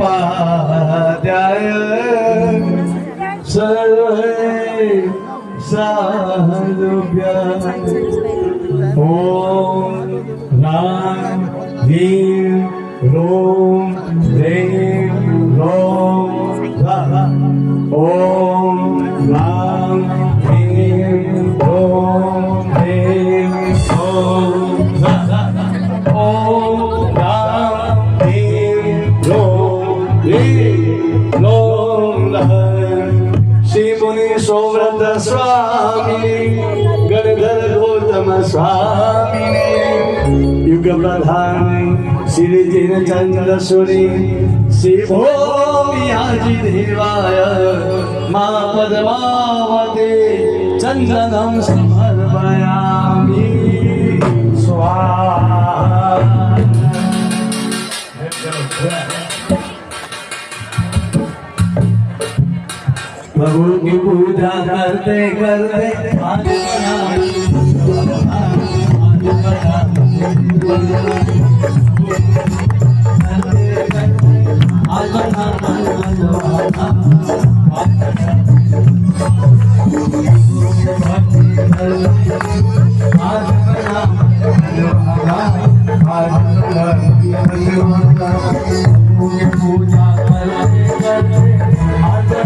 चार्योपाध्याय सर्वे साधुभ्यः ॐ रां ह्रीं ह्रूं ह्रीं ह्रौं स्वः ॐ रां ह्रीं ह्रूं ह्रीं ह्रौं स्वः ॐ रां ह्रीं ह्रूं ह्रीं ह्रौं स्वः श्री मुनि सोव्रत स्वामी गणधर गौतम स्वामी युग प्रधान श्री जिन चंद्र सूरी श्री भूमि आजि देवाय मां पद्मावती चंदनम समर्पयामि स्वाहा। प्रभु की पूजा करते करते आज